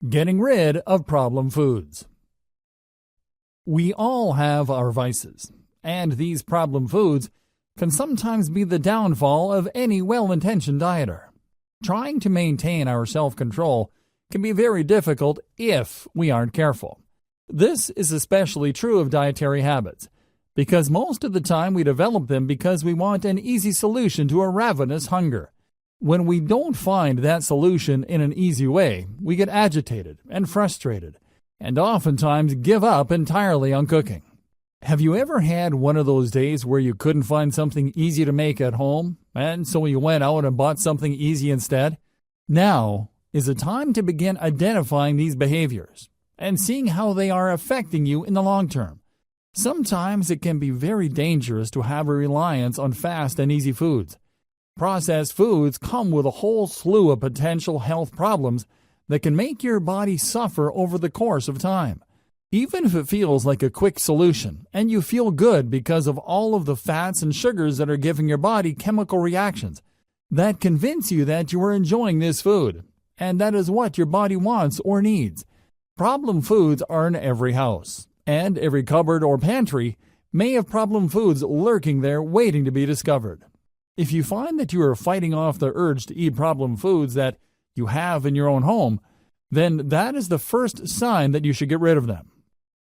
Getting rid of problem foods. We all have our vices, and these problem foods can sometimes be the downfall of any well-intentioned dieter. Trying to maintain our self-control can be very difficult if we aren't careful. This is especially true of dietary habits, because most of the time we develop them because we want an easy solution to a ravenous hunger. When we don't find that solution in an easy way, we get agitated and frustrated, and oftentimes give up entirely on cooking. Have you ever had one of those days where you couldn't find something easy to make at home, and so you went out and bought something easy instead? Now is the time to begin identifying these behaviors and seeing how they are affecting you in the long term. Sometimes it can be very dangerous to have a reliance on fast and easy foods. Processed foods come with a whole slew of potential health problems that can make your body suffer over the course of time. Even if it feels like a quick solution and you feel good because of all of the fats and sugars that are giving your body chemical reactions that convince you that you are enjoying this food and that is what your body wants or needs. Problem foods are in every house, and every cupboard or pantry may have problem foods lurking there waiting to be discovered. If you find that you are fighting off the urge to eat problem foods that you have in your own home, then that is the first sign that you should get rid of them.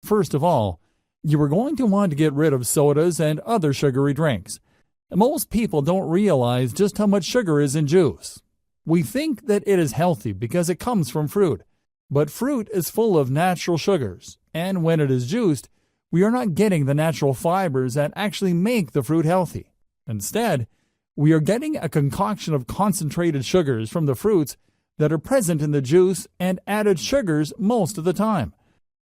First of all, you are going to want to get rid of sodas and other sugary drinks. Most people don't realize just how much sugar is in juice. We think that it is healthy because it comes from fruit, but fruit is full of natural sugars, and when it is juiced, we are not getting the natural fibers that actually make the fruit healthy. Instead, we are getting a concoction of concentrated sugars from the fruits that are present in the juice and added sugars most of the time.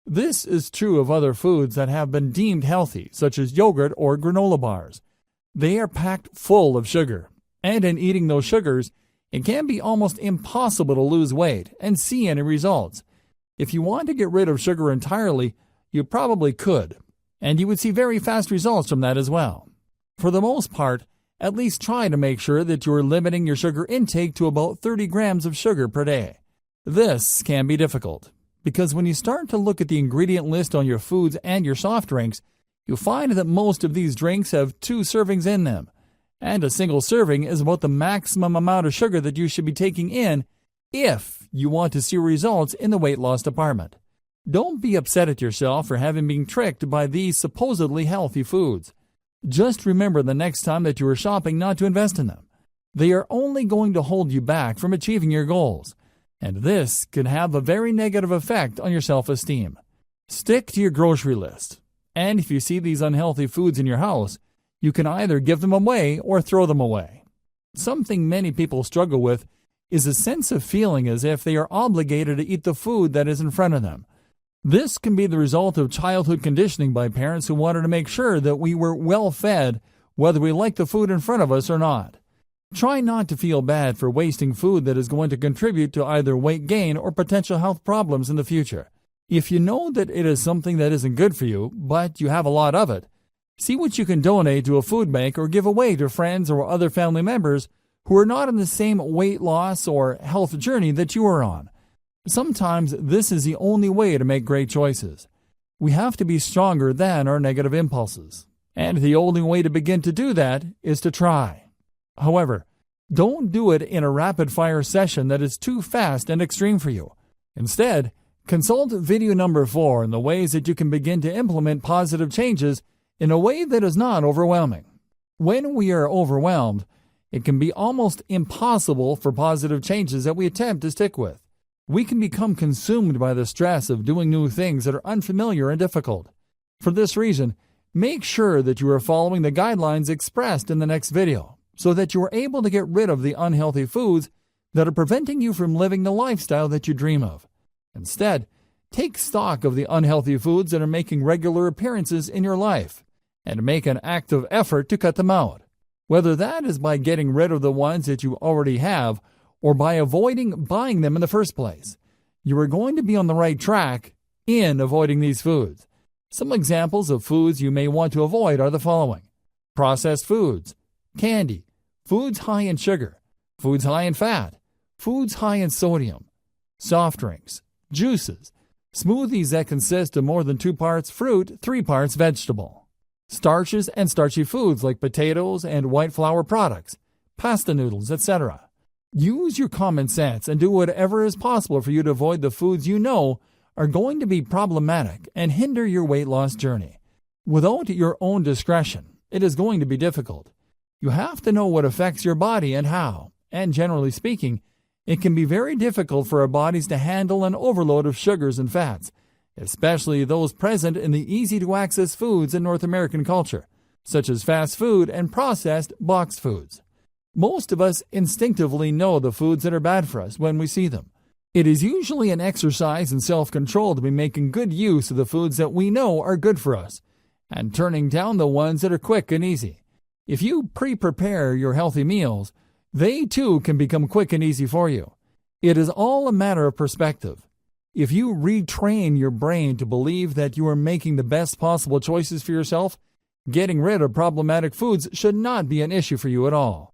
This is true of other foods that have been deemed healthy, such as yogurt or granola bars. They are packed full of sugar, and in eating those sugars, it can be almost impossible to lose weight and see any results. If you want to get rid of sugar entirely, you probably could, and you would see very fast results from that as well. For the most part, at least try to make sure that you are limiting your sugar intake to about 30 grams of sugar per day. This can be difficult, because when you start to look at the ingredient list on your foods and your soft drinks, you find that most of these drinks have 2 servings in them, and a single serving is about the maximum amount of sugar that you should be taking in if you want to see results in the weight loss department. Don't be upset at yourself for having been tricked by these supposedly healthy foods. Just remember the next time that you are shopping not to invest in them. They are only going to hold you back from achieving your goals, and this can have a very negative effect on your self-esteem. Stick to your grocery list, and if you see these unhealthy foods in your house, you can either give them away or throw them away. Something many people struggle with is a sense of feeling as if they are obligated to eat the food that is in front of them. This can be the result of childhood conditioning by parents who wanted to make sure that we were well fed, whether we like the food in front of us or not. Try not to feel bad for wasting food that is going to contribute to either weight gain or potential health problems in the future. If you know that it is something that isn't good for you, but you have a lot of it, see what you can donate to a food bank or give away to friends or other family members who are not on the same weight loss or health journey that you are on. Sometimes this is the only way to make great choices. We have to be stronger than our negative impulses, and the only way to begin to do that is to try. However, don't do it in a rapid-fire session that is too fast and extreme for you. Instead, consult video number 4 on the ways that you can begin to implement positive changes in a way that is not overwhelming. When we are overwhelmed, it can be almost impossible for positive changes that we attempt to stick with. We can become consumed by the stress of doing new things that are unfamiliar and difficult. For this reason, make sure that you are following the guidelines expressed in the next video, so that you are able to get rid of the unhealthy foods that are preventing you from living the lifestyle that you dream of. Instead, take stock of the unhealthy foods that are making regular appearances in your life, and make an active effort to cut them out. Whether that is by getting rid of the ones that you already have, or by avoiding buying them in the first place, you are going to be on the right track in avoiding these foods. Some examples of foods you may want to avoid are the following: processed foods, candy, foods high in sugar, foods high in fat, foods high in sodium, soft drinks, juices, smoothies that consist of more than 2 parts fruit, 3 parts vegetable, starches and starchy foods like potatoes and white flour products, pasta noodles, etc. Use your common sense and do whatever is possible for you to avoid the foods you know are going to be problematic and hinder your weight loss journey. Without your own discretion, it is going to be difficult. You have to know what affects your body and how, and generally speaking, it can be very difficult for our bodies to handle an overload of sugars and fats, especially those present in the easy-to-access foods in North American culture, such as fast food and processed boxed foods. Most of us instinctively know the foods that are bad for us when we see them. It is usually an exercise in self-control to be making good use of the foods that we know are good for us, and turning down the ones that are quick and easy. If you pre-prepare your healthy meals, they too can become quick and easy for you. It is all a matter of perspective. If you retrain your brain to believe that you are making the best possible choices for yourself, getting rid of problematic foods should not be an issue for you at all.